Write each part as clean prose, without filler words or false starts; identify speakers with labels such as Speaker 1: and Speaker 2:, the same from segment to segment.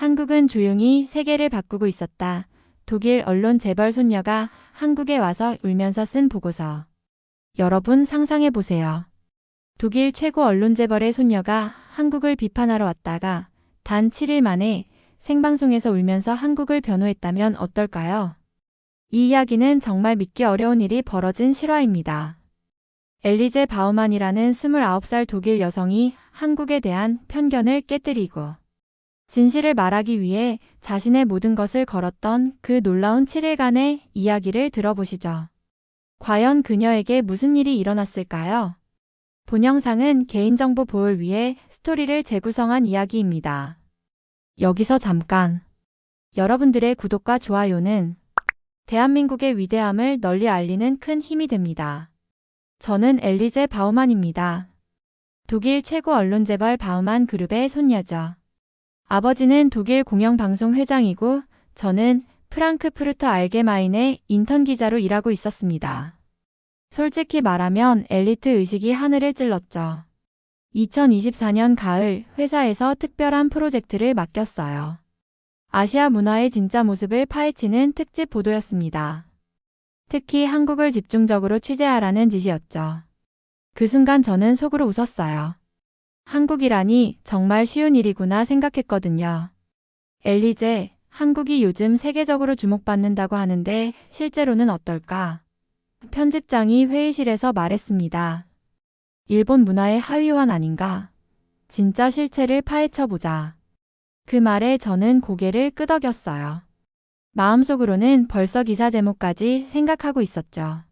Speaker 1: 한국은 조용히 세계를 바꾸고 있었다. 독일 언론 재벌 손녀가 한국에 와서 울면서 쓴 보고서. 여러분 상상해 보세요. 독일 최고 언론 재벌의 손녀가 한국을 비판하러 왔다가 단 7일 만에 생방송에서 울면서 한국을 변호했다면 어떨까요? 이 이야기는 정말 믿기 어려운 일이 벌어진 실화입니다. 엘리제 바우만이라는 29살 독일 여성이 한국에 대한 편견을 깨뜨리고 진실을 말하기 위해 자신의 모든 것을 걸었던 그 놀라운 7일간의 이야기를 들어보시죠. 과연 그녀에게 무슨 일이 일어났을까요? 본 영상은 개인정보 보호를 위해 스토리를 재구성한 이야기입니다. 여기서 잠깐. 여러분들의 구독과 좋아요는 대한민국의 위대함을 널리 알리는 큰 힘이 됩니다. 저는 엘리제 바우만입니다. 독일 최고 언론 재벌 바우만 그룹의 손녀죠. 아버지는 독일 공영방송 회장이고 저는 프랑크푸르터 알게마인의 인턴 기자로 일하고 있었습니다. 솔직히 말하면 엘리트 의식이 하늘을 찔렀죠. 2024년 가을 회사에서 특별한 프로젝트를 맡겼어요. 아시아 문화의 진짜 모습을 파헤치는 특집 보도였습니다. 특히 한국을 집중적으로 취재하라는 지시였죠. 그 순간 저는 속으로 웃었어요. 한국이라니 정말 쉬운 일이구나 생각했거든요. 엘리제, 한국이 요즘 세계적으로 주목받는다고 하는데 실제로는 어떨까? 편집장이 회의실에서 말했습니다. 일본 문화의 하위환 아닌가? 진짜 실체를 파헤쳐보자. 그 말에 저는 고개를 끄덕였어요. 마음속으로는 벌써 기사 제목까지 생각하고 있었죠.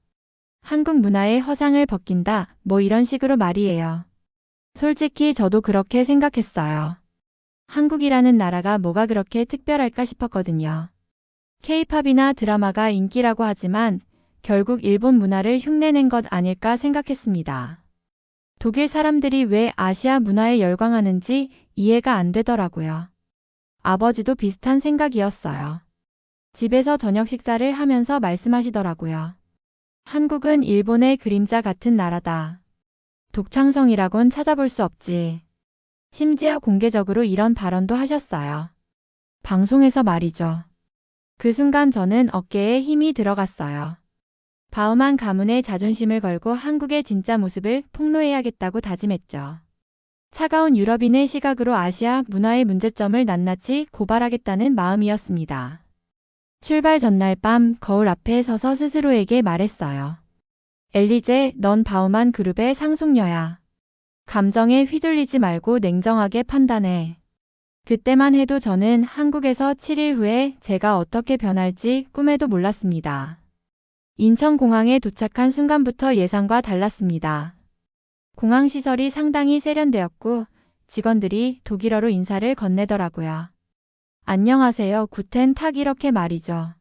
Speaker 1: 한국 문화의 허상을 벗긴다, 뭐 이런 식으로 말이에요. 솔직히 저도 그렇게 생각했어요. 한국이라는 나라가 뭐가 그렇게 특별할까 싶었거든요. K-팝이나 드라마가 인기라고 하지만 결국 일본 문화를 흉내낸 것 아닐까 생각했습니다. 독일 사람들이 왜 아시아 문화에 열광하는지 이해가 안 되더라고요. 아버지도 비슷한 생각이었어요. 집에서 저녁 식사를 하면서 말씀하시더라고요. 한국은 일본의 그림자 같은 나라다. 독창성이라곤 찾아볼 수 없지. 심지어 공개적으로 이런 발언도 하셨어요. 방송에서 말이죠. 그 순간 저는 어깨에 힘이 들어갔어요. 바우만 가문의 자존심을 걸고 한국의 진짜 모습을 폭로해야겠다고 다짐했죠. 차가운 유럽인의 시각으로 아시아 문화의 문제점을 낱낱이 고발하겠다는 마음이었습니다. 출발 전날 밤 거울 앞에 서서 스스로에게 말했어요. 엘리제, 넌 바우만 그룹의 상속녀야. 감정에 휘둘리지 말고 냉정하게 판단해. 그때만 해도 저는 한국에서 7일 후에 제가 어떻게 변할지 꿈에도 몰랐습니다. 인천공항에 도착한 순간부터 예상과 달랐습니다. 공항시설이 상당히 세련되었고 직원들이 독일어로 인사를 건네더라고요. 안녕하세요, 구텐 탁 이렇게 말이죠.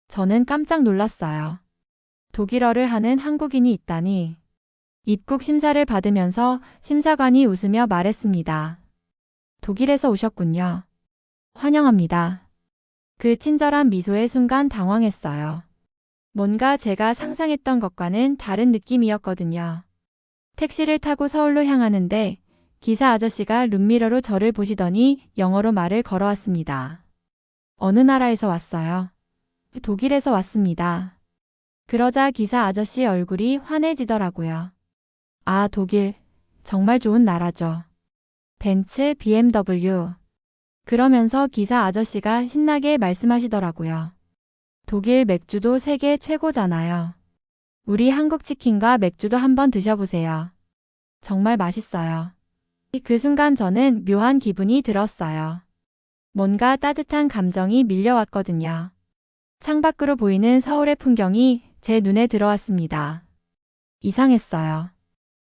Speaker 1: 저는 깜짝 놀랐어요. 독일어를 하는 한국인이 있다니. 입국 심사를 받으면서 심사관이 웃으며 말했습니다. 독일에서 오셨군요. 환영합니다. 그 친절한 미소의 순간 당황했어요. 뭔가 제가 상상했던 것과는 다른 느낌이었거든요. 택시를 타고 서울로 향하는데 기사 아저씨가 룸미러로 저를 보시더니 영어로 말을 걸어왔습니다. 어느 나라에서 왔어요? 독일에서 왔습니다. 그러자 기사 아저씨 얼굴이 환해지더라고요. 아, 독일. 정말 좋은 나라죠. 벤츠, BMW. 그러면서 기사 아저씨가 신나게 말씀하시더라고요. 독일 맥주도 세계 최고잖아요. 우리 한국 치킨과 맥주도 한번 드셔보세요. 정말 맛있어요. 그 순간 저는 묘한 기분이 들었어요. 뭔가 따뜻한 감정이 밀려왔거든요. 창밖으로 보이는 서울의 풍경이 제 눈에 들어왔습니다. 이상했어요.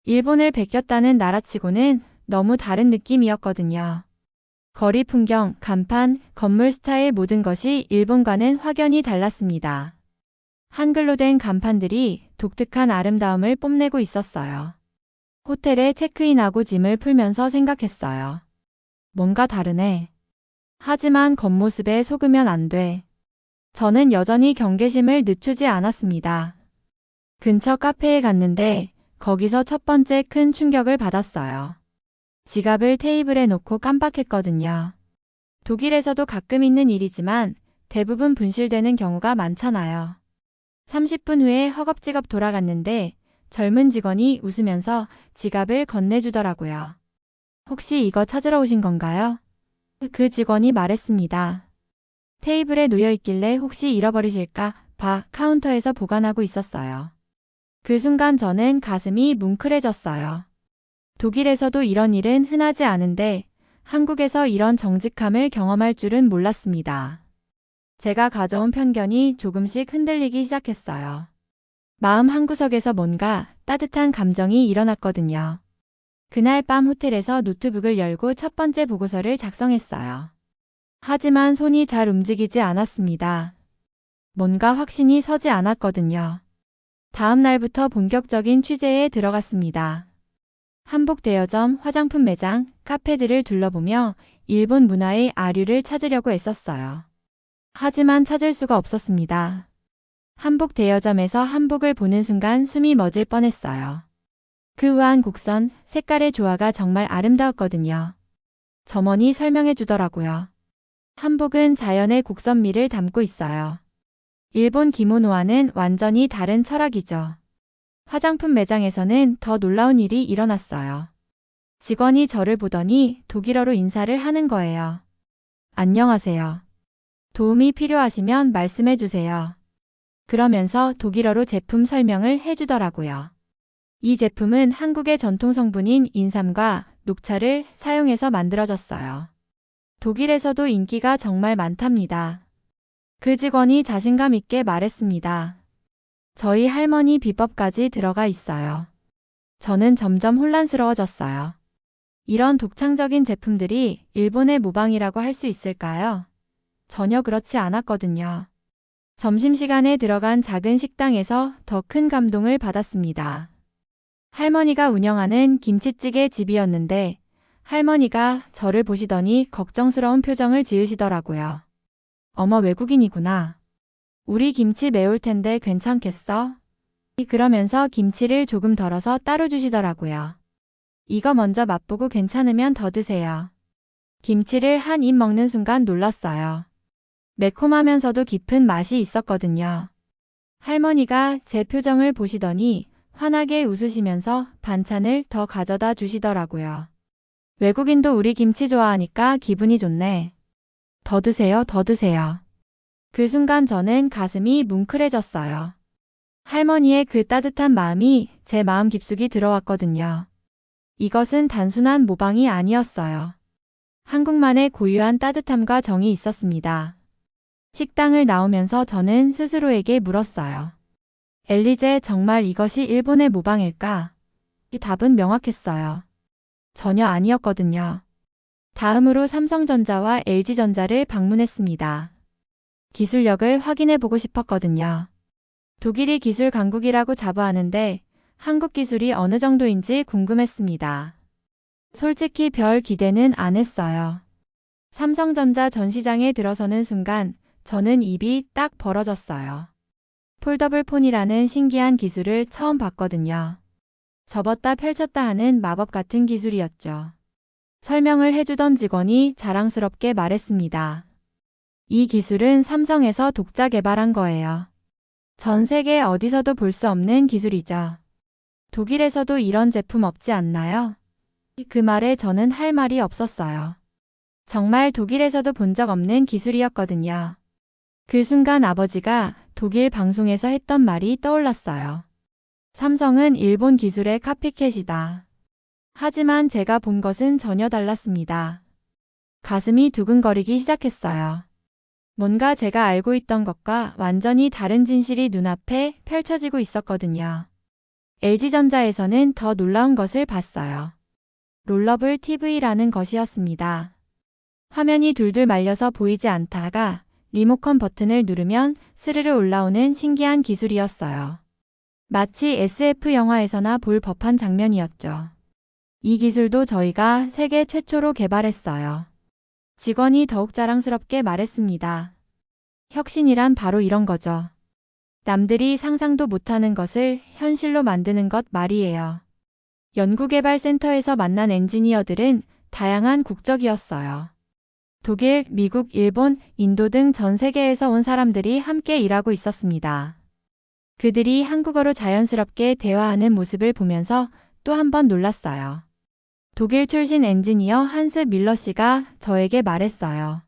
Speaker 1: 일본을 베꼈다는 나라치고는 너무 다른 느낌이었거든요. 거리 풍경, 간판, 건물 스타일 모든 것이 일본과는 확연히 달랐습니다. 한글로 된 간판들이 독특한 아름다움을 뽐내고 있었어요. 호텔에 체크인하고 짐을 풀면서 생각했어요. 뭔가 다르네. 하지만 겉모습에 속으면 안 돼. 저는 여전히 경계심을 늦추지 않았습니다. 근처 카페에 갔는데 거기서 첫 번째 큰 충격을 받았어요. 지갑을 테이블에 놓고 깜빡했거든요. 독일에서도 가끔 있는 일이지만 대부분 분실되는 경우가 많잖아요. 30분 후에 허겁지겁 돌아갔는데 젊은 직원이 웃으면서 지갑을 건네주더라고요. 혹시 이거 찾으러 오신 건가요? 그 직원이 말했습니다. 테이블에 놓여 있길래 혹시 잃어버리실까 봐 카운터에서 보관하고 있었어요. 그 순간 저는 가슴이 뭉클해졌어요. 독일에서도 이런 일은 흔하지 않은데 한국에서 이런 정직함을 경험할 줄은 몰랐습니다. 제가 가져온 편견이 조금씩 흔들리기 시작했어요. 마음 한구석에서 뭔가 따뜻한 감정이 일어났거든요. 그날 밤 호텔에서 노트북을 열고 첫 번째 보고서를 작성했어요. 하지만 손이 잘 움직이지 않았습니다. 뭔가 확신이 서지 않았거든요. 다음 날부터 본격적인 취재에 들어갔습니다. 한복 대여점, 화장품 매장, 카페들을 둘러보며 일본 문화의 아류를 찾으려고 애썼어요. 하지만 찾을 수가 없었습니다. 한복 대여점에서 한복을 보는 순간 숨이 멎을 뻔했어요. 그 우아한 곡선, 색깔의 조화가 정말 아름다웠거든요. 점원이 설명해 주더라고요. 한복은 자연의 곡선미를 담고 있어요. 일본 기모노와는 완전히 다른 철학이죠. 화장품 매장에서는 더 놀라운 일이 일어났어요. 직원이 저를 보더니 독일어로 인사를 하는 거예요. 안녕하세요. 도움이 필요하시면 말씀해 주세요. 그러면서 독일어로 제품 설명을 해주더라고요. 이 제품은 한국의 전통 성분인 인삼과 녹차를 사용해서 만들어졌어요. 독일에서도 인기가 정말 많답니다. 그 직원이 자신감 있게 말했습니다. 저희 할머니 비법까지 들어가 있어요. 저는 점점 혼란스러워졌어요. 이런 독창적인 제품들이 일본의 모방이라고 할 수 있을까요? 전혀 그렇지 않았거든요. 점심시간에 들어간 작은 식당에서 더 큰 감동을 받았습니다. 할머니가 운영하는 김치찌개 집이었는데 할머니가 저를 보시더니 걱정스러운 표정을 지으시더라고요. 어머, 외국인이구나. 우리 김치 매울 텐데 괜찮겠어? 그러면서 김치를 조금 덜어서 따로 주시더라고요. 이거 먼저 맛보고 괜찮으면 더 드세요. 김치를 한 입 먹는 순간 놀랐어요. 매콤하면서도 깊은 맛이 있었거든요. 할머니가 제 표정을 보시더니 환하게 웃으시면서 반찬을 더 가져다 주시더라고요. 외국인도 우리 김치 좋아하니까 기분이 좋네. 더 드세요, 더 드세요. 그 순간 저는 가슴이 뭉클해졌어요. 할머니의 그 따뜻한 마음이 제 마음 깊숙이 들어왔거든요. 이것은 단순한 모방이 아니었어요. 한국만의 고유한 따뜻함과 정이 있었습니다. 식당을 나오면서 저는 스스로에게 물었어요. 엘리제, 정말 이것이 일본의 모방일까? 이 답은 명확했어요. 전혀 아니었거든요. 다음으로 삼성전자와 LG전자를 방문했습니다. 기술력을 확인해 보고 싶었거든요. 독일이 기술 강국이라고 자부하는데 한국 기술이 어느 정도인지 궁금했습니다. 솔직히 별 기대는 안 했어요. 삼성전자 전시장에 들어서는 순간 저는 입이 딱 벌어졌어요. 폴더블 폰이라는 신기한 기술을 처음 봤거든요. 접었다 펼쳤다 하는 마법 같은 기술이었죠. 설명을 해주던 직원이 자랑스럽게 말했습니다. 이 기술은 삼성에서 독자 개발한 거예요. 전 세계 어디서도 볼 수 없는 기술이죠. 독일에서도 이런 제품 없지 않나요? 그 말에 저는 할 말이 없었어요. 정말 독일에서도 본 적 없는 기술이었거든요. 그 순간 아버지가 독일 방송에서 했던 말이 떠올랐어요. 삼성은 일본 기술의 카피캣이다. 하지만 제가 본 것은 전혀 달랐습니다. 가슴이 두근거리기 시작했어요. 뭔가 제가 알고 있던 것과 완전히 다른 진실이 눈앞에 펼쳐지고 있었거든요. LG전자에서는 더 놀라운 것을 봤어요. 롤러블 TV라는 것이었습니다. 화면이 둘둘 말려서 보이지 않다가 리모컨 버튼을 누르면 스르르 올라오는 신기한 기술이었어요. 마치 SF 영화에서나 볼 법한 장면이었죠. 이 기술도 저희가 세계 최초로 개발했어요. 직원이 더욱 자랑스럽게 말했습니다. 혁신이란 바로 이런 거죠. 남들이 상상도 못하는 것을 현실로 만드는 것 말이에요. 연구개발센터에서 만난 엔지니어들은 다양한 국적이었어요. 독일, 미국, 일본, 인도 등 전 세계에서 온 사람들이 함께 일하고 있었습니다. 그들이 한국어로 자연스럽게 대화하는 모습을 보면서 또 한 번 놀랐어요. 독일 출신 엔지니어 한스 밀러 씨가 저에게 말했어요.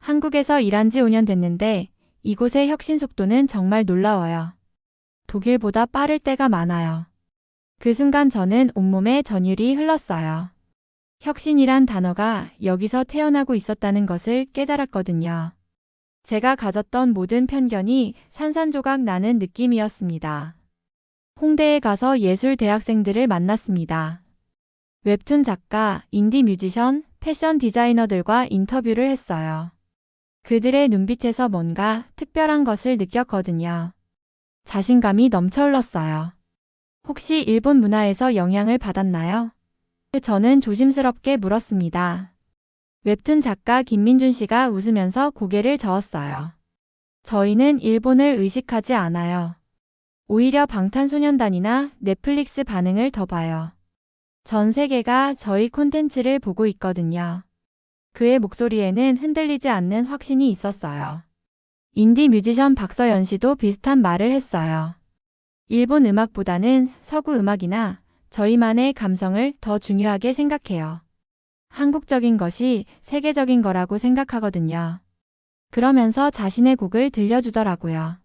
Speaker 1: 한국에서 일한 지 5년 됐는데 이곳의 혁신 속도는 정말 놀라워요. 독일보다 빠를 때가 많아요. 그 순간 저는 온몸에 전율이 흘렀어요. 혁신이란 단어가 여기서 태어나고 있었다는 것을 깨달았거든요. 제가 가졌던 모든 편견이 산산조각 나는 느낌이었습니다. 홍대에 가서 예술 대학생들을 만났습니다. 웹툰 작가, 인디 뮤지션, 패션 디자이너들과 인터뷰를 했어요. 그들의 눈빛에서 뭔가 특별한 것을 느꼈거든요. 자신감이 넘쳐 흘렀어요. 혹시 일본 문화에서 영향을 받았나요? 저는 조심스럽게 물었습니다. 웹툰 작가 김민준 씨가 웃으면서 고개를 저었어요. 저희는 일본을 의식하지 않아요. 오히려 방탄소년단이나 넷플릭스 반응을 더 봐요. 전 세계가 저희 콘텐츠를 보고 있거든요. 그의 목소리에는 흔들리지 않는 확신이 있었어요. 인디 뮤지션 박서연 씨도 비슷한 말을 했어요. 일본 음악보다는 서구 음악이나 저희만의 감성을 더 중요하게 생각해요. 한국적인 것이 세계적인 거라고 생각하거든요. 그러면서 자신의 곡을 들려주더라고요.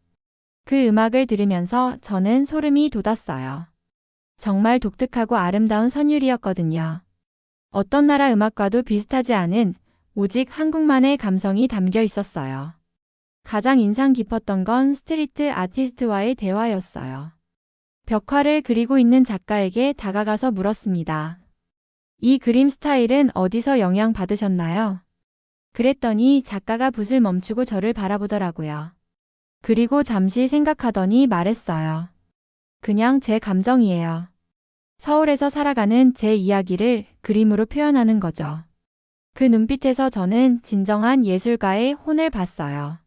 Speaker 1: 그 음악을 들으면서 저는 소름이 돋았어요. 정말 독특하고 아름다운 선율이었거든요. 어떤 나라 음악과도 비슷하지 않은 오직 한국만의 감성이 담겨 있었어요. 가장 인상 깊었던 건 스트리트 아티스트와의 대화였어요. 벽화를 그리고 있는 작가에게 다가가서 물었습니다. 이 그림 스타일은 어디서 영향 받으셨나요? 그랬더니 작가가 붓을 멈추고 저를 바라보더라고요. 그리고 잠시 생각하더니 말했어요. 그냥 제 감정이에요. 서울에서 살아가는 제 이야기를 그림으로 표현하는 거죠. 그 눈빛에서 저는 진정한 예술가의 혼을 봤어요.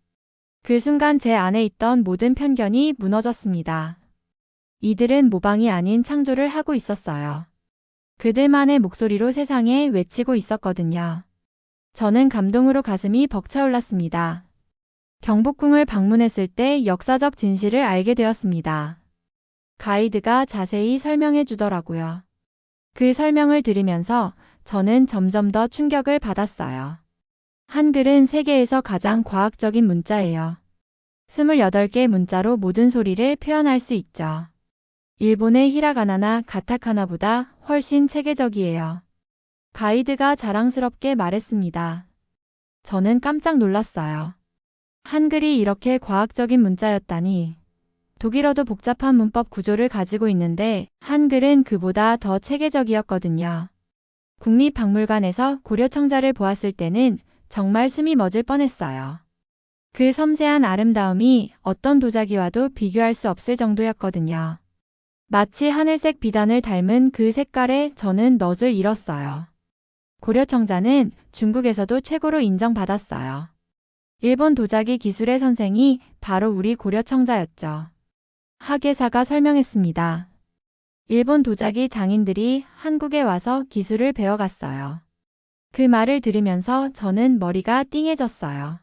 Speaker 1: 그 순간 제 안에 있던 모든 편견이 무너졌습니다. 이들은 모방이 아닌 창조를 하고 있었어요. 그들만의 목소리로 세상에 외치고 있었거든요. 저는 감동으로 가슴이 벅차올랐습니다. 경복궁을 방문했을 때 역사적 진실을 알게 되었습니다. 가이드가 자세히 설명해 주더라고요. 그 설명을 들으면서 저는 점점 더 충격을 받았어요. 한글은 세계에서 가장 과학적인 문자예요. 28개 문자로 모든 소리를 표현할 수 있죠. 일본의 히라가나나 가타카나보다 훨씬 체계적이에요. 가이드가 자랑스럽게 말했습니다. 저는 깜짝 놀랐어요. 한글이 이렇게 과학적인 문자였다니. 독일어도 복잡한 문법 구조를 가지고 있는데 한글은 그보다 더 체계적이었거든요. 국립박물관에서 고려청자를 보았을 때는 정말 숨이 멎을 뻔했어요. 그 섬세한 아름다움이 어떤 도자기와도 비교할 수 없을 정도였거든요. 마치 하늘색 비단을 닮은 그 색깔에 저는 넛을 잃었어요. 고려청자는 중국에서도 최고로 인정받았어요. 일본 도자기 기술의 선생이 바로 우리 고려청자였죠. 학예사가 설명했습니다. 일본 도자기 장인들이 한국에 와서 기술을 배워갔어요. 그 말을 들으면서 저는 머리가 띵해졌어요.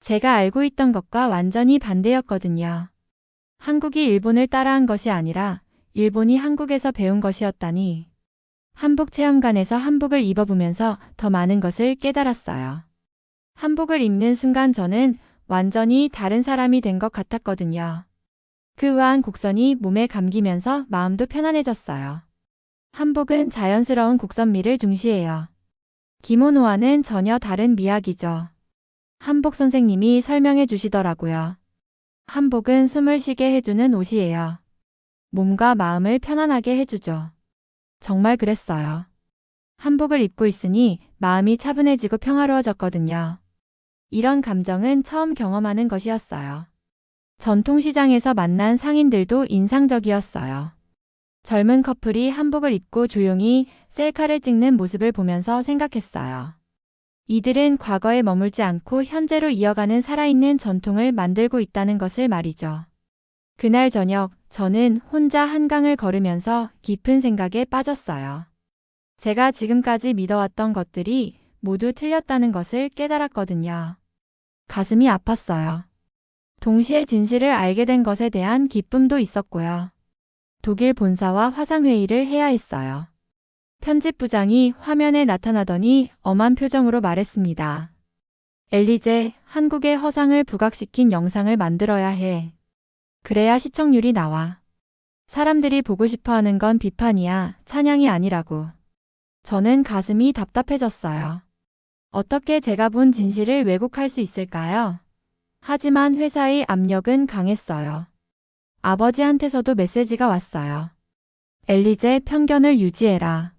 Speaker 1: 제가 알고 있던 것과 완전히 반대였거든요. 한국이 일본을 따라한 것이 아니라 일본이 한국에서 배운 것이었다니. 한복체험관에서 한복을 입어보면서 더 많은 것을 깨달았어요. 한복을 입는 순간 저는 완전히 다른 사람이 된 것 같았거든요. 그 우아한 곡선이 몸에 감기면서 마음도 편안해졌어요. 한복은 자연스러운 곡선미를 중시해요. 기모노와는 전혀 다른 미학이죠. 한복 선생님이 설명해 주시더라고요. 한복은 숨을 쉬게 해주는 옷이에요. 몸과 마음을 편안하게 해주죠. 정말 그랬어요. 한복을 입고 있으니 마음이 차분해지고 평화로워졌거든요. 이런 감정은 처음 경험하는 것이었어요. 전통시장에서 만난 상인들도 인상적이었어요. 젊은 커플이 한복을 입고 조용히 셀카를 찍는 모습을 보면서 생각했어요. 이들은 과거에 머물지 않고 현재로 이어가는 살아있는 전통을 만들고 있다는 것을 말이죠. 그날 저녁 저는 혼자 한강을 걸으면서 깊은 생각에 빠졌어요. 제가 지금까지 믿어왔던 것들이 모두 틀렸다는 것을 깨달았거든요. 가슴이 아팠어요. 동시에 진실을 알게 된 것에 대한 기쁨도 있었고요. 독일 본사와 화상회의를 해야 했어요. 편집부장이 화면에 나타나더니 엄한 표정으로 말했습니다. 엘리제, 한국의 허상을 부각시킨 영상을 만들어야 해. 그래야 시청률이 나와. 사람들이 보고 싶어 하는 건 비판이야, 찬양이 아니라고. 저는 가슴이 답답해졌어요. 어떻게 제가 본 진실을 왜곡할 수 있을까요? 하지만 회사의 압력은 강했어요. 아버지한테서도 메시지가 왔어요. 엘리제, 편견을 유지해라.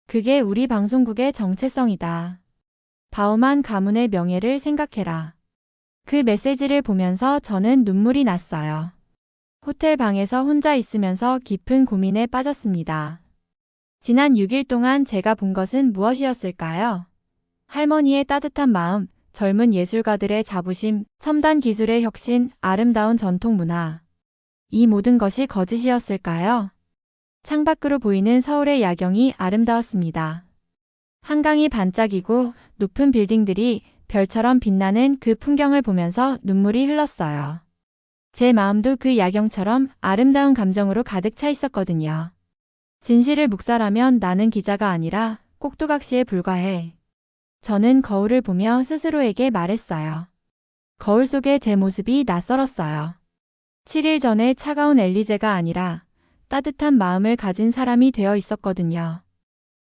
Speaker 1: 그게 우리 방송국의 정체성이다. 바우만 가문의 명예를 생각해라. 그 메시지를 보면서 저는 눈물이 났어요. 호텔 방에서 혼자 있으면서 깊은 고민에 빠졌습니다. 지난 6일 동안 제가 본 것은 무엇이었을까요? 할머니의 따뜻한 마음, 젊은 예술가들의 자부심, 첨단 기술의 혁신, 아름다운 전통 문화. 이 모든 것이 거짓이었을까요? 창밖으로 보이는 서울의 야경이 아름다웠습니다. 한강이 반짝이고 높은 빌딩들이 별처럼 빛나는 그 풍경을 보면서 눈물이 흘렀어요. 제 마음도 그 야경처럼 아름다운 감정으로 가득 차 있었거든요. 진실을 묵살하면 나는 기자가 아니라 꼭두각시에 불과해. 저는 거울을 보며 스스로에게 말했어요. 거울 속에 제 모습이 낯설었어요. 7일 전에 차가운 엘리제가 아니라 따뜻한 마음을 가진 사람이 되어 있었거든요.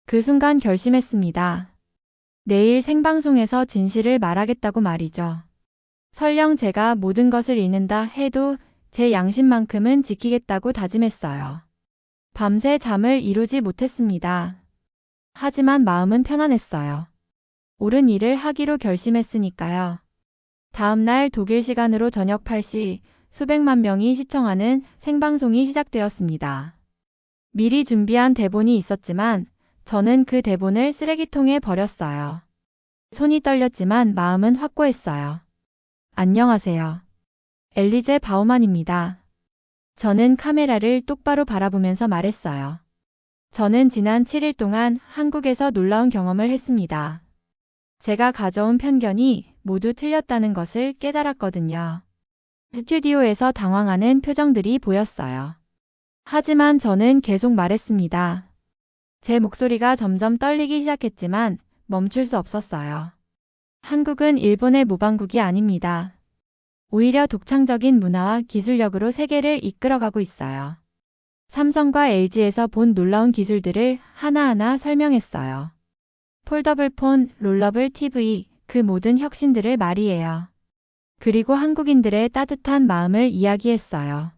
Speaker 1: 그 순간 결심했습니다. 내일 생방송에서 진실을 말하겠다고 말이죠. 설령 제가 모든 것을 잃는다 해도 제 양심만큼은 지키겠다고 다짐했어요. 밤새 잠을 이루지 못했습니다. 하지만 마음은 편안했어요. 옳은 일을 하기로 결심했으니까요. 다음 날 독일 시간으로 저녁 8시 수백만 명이 시청하는 생방송이 시작되었습니다. 미리 준비한 대본이 있었지만 저는 그 대본을 쓰레기통에 버렸어요. 손이 떨렸지만 마음은 확고했어요. 안녕하세요. 엘리제 바우만입니다. 저는 카메라를 똑바로 바라보면서 말했어요. 저는 지난 7일 동안 한국에서 놀라운 경험을 했습니다. 제가 가져온 편견이 모두 틀렸다는 것을 깨달았거든요. 스튜디오에서 당황하는 표정들이 보였어요. 하지만 저는 계속 말했습니다. 제 목소리가 점점 떨리기 시작했지만 멈출 수 없었어요. 한국은 일본의 모방국이 아닙니다. 오히려 독창적인 문화와 기술력으로 세계를 이끌어가고 있어요. 삼성과 LG에서 본 놀라운 기술들을 하나하나 설명했어요. 폴더블 폰, 롤러블 TV, 그 모든 혁신들을 말이에요. 그리고 한국인들의 따뜻한 마음을 이야기했어요.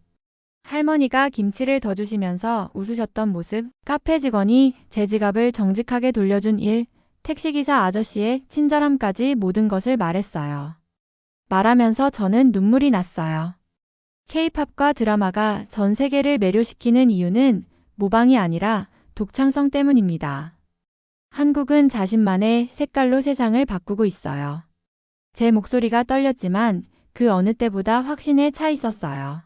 Speaker 1: 할머니가 김치를 더 주시면서 웃으셨던 모습, 카페 직원이 제 지갑을 정직하게 돌려준 일, 택시기사 아저씨의 친절함까지 모든 것을 말했어요. 말하면서 저는 눈물이 났어요. K-팝과 드라마가 전 세계를 매료시키는 이유는 모방이 아니라 독창성 때문입니다. 한국은 자신만의 색깔로 세상을 바꾸고 있어요. 제 목소리가 떨렸지만 그 어느 때보다 확신에 차 있었어요.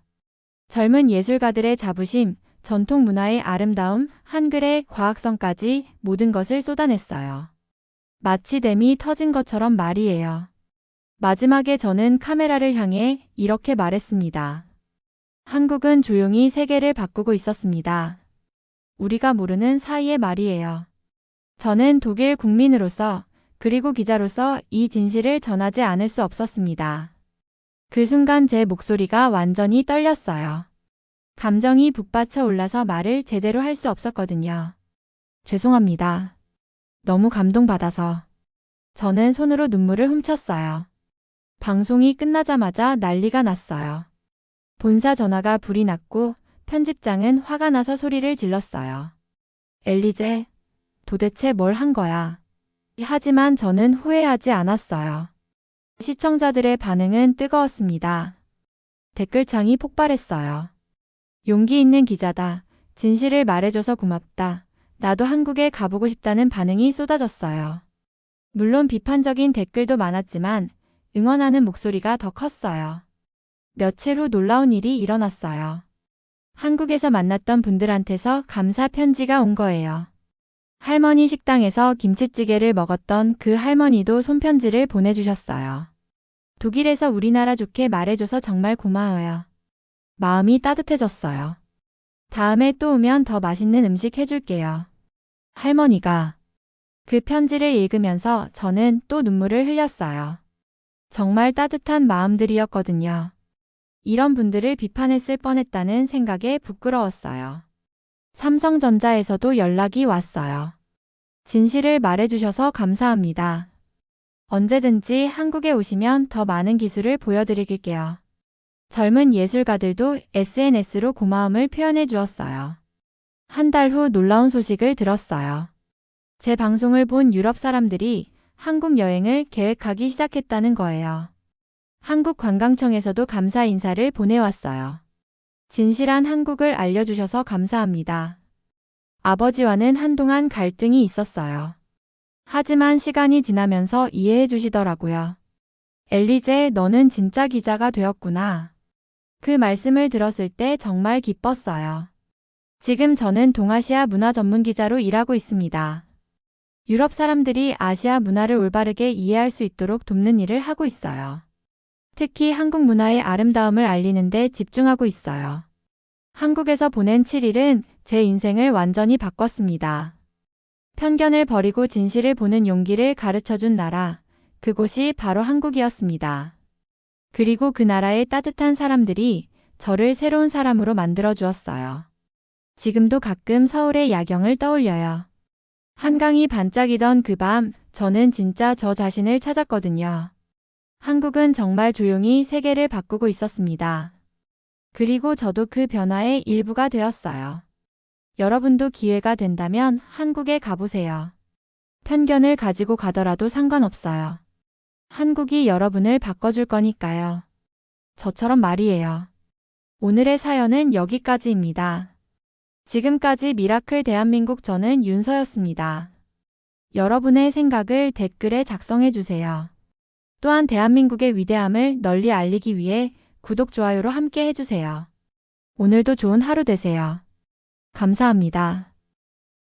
Speaker 1: 젊은 예술가들의 자부심, 전통 문화의 아름다움, 한글의 과학성까지 모든 것을 쏟아냈어요. 마치 댐이 터진 것처럼 말이에요. 마지막에 저는 카메라를 향해 이렇게 말했습니다. 한국은 조용히 세계를 바꾸고 있었습니다. 우리가 모르는 사이에 말이에요. 저는 독일 국민으로서 그리고 기자로서 이 진실을 전하지 않을 수 없었습니다. 그 순간 제 목소리가 완전히 떨렸어요. 감정이 북받쳐 올라서 말을 제대로 할 수 없었거든요. 죄송합니다. 너무 감동받아서. 저는 손으로 눈물을 훔쳤어요. 방송이 끝나자마자 난리가 났어요. 본사 전화가 불이 났고 편집장은 화가 나서 소리를 질렀어요. 엘리제, 도대체 뭘 한 거야? 하지만 저는 후회하지 않았어요. 시청자들의 반응은 뜨거웠습니다. 댓글창이 폭발했어요. 용기 있는 기자다. 진실을 말해줘서 고맙다. 나도 한국에 가보고 싶다는 반응이 쏟아졌어요. 물론 비판적인 댓글도 많았지만 응원하는 목소리가 더 컸어요. 며칠 후 놀라운 일이 일어났어요. 한국에서 만났던 분들한테서 감사 편지가 온 거예요. 할머니 식당에서 김치찌개를 먹었던 그 할머니도 손편지를 보내주셨어요. 독일에서 우리나라 좋게 말해줘서 정말 고마워요. 마음이 따뜻해졌어요. 다음에 또 오면 더 맛있는 음식 해줄게요. 할머니가 그 편지를 읽으면서 저는 또 눈물을 흘렸어요. 정말 따뜻한 마음들이었거든요. 이런 분들을 비판했을 뻔했다는 생각에 부끄러웠어요. 삼성전자에서도 연락이 왔어요. 진실을 말해주셔서 감사합니다. 언제든지 한국에 오시면 더 많은 기술을 보여드릴게요. 젊은 예술가들도 SNS로 고마움을 표현해 주었어요. 한 달 후 놀라운 소식을 들었어요. 제 방송을 본 유럽 사람들이 한국 여행을 계획하기 시작했다는 거예요. 한국관광청에서도 감사 인사를 보내왔어요. 진실한 한국을 알려주셔서 감사합니다. 아버지와는 한동안 갈등이 있었어요. 하지만 시간이 지나면서 이해해 주시더라고요. 엘리제, 너는 진짜 기자가 되었구나. 그 말씀을 들었을 때 정말 기뻤어요. 지금 저는 동아시아 문화 전문 기자로 일하고 있습니다. 유럽 사람들이 아시아 문화를 올바르게 이해할 수 있도록 돕는 일을 하고 있어요. 특히 한국 문화의 아름다움을 알리는 데 집중하고 있어요. 한국에서 보낸 7일은 제 인생을 완전히 바꿨습니다. 편견을 버리고 진실을 보는 용기를 가르쳐준 나라, 그곳이 바로 한국이었습니다. 그리고 그 나라의 따뜻한 사람들이 저를 새로운 사람으로 만들어 주었어요. 지금도 가끔 서울의 야경을 떠올려요. 한강이 반짝이던 그 밤, 저는 진짜 저 자신을 찾았거든요. 한국은 정말 조용히 세계를 바꾸고 있었습니다. 그리고 저도 그 변화의 일부가 되었어요. 여러분도 기회가 된다면 한국에 가보세요. 편견을 가지고 가더라도 상관없어요. 한국이 여러분을 바꿔줄 거니까요. 저처럼 말이에요. 오늘의 사연은 여기까지입니다. 지금까지 미라클 대한민국, 저는 윤서였습니다. 여러분의 생각을 댓글에 작성해주세요. 또한 대한민국의 위대함을 널리 알리기 위해 구독, 좋아요로 함께 해주세요. 오늘도 좋은 하루 되세요. 감사합니다.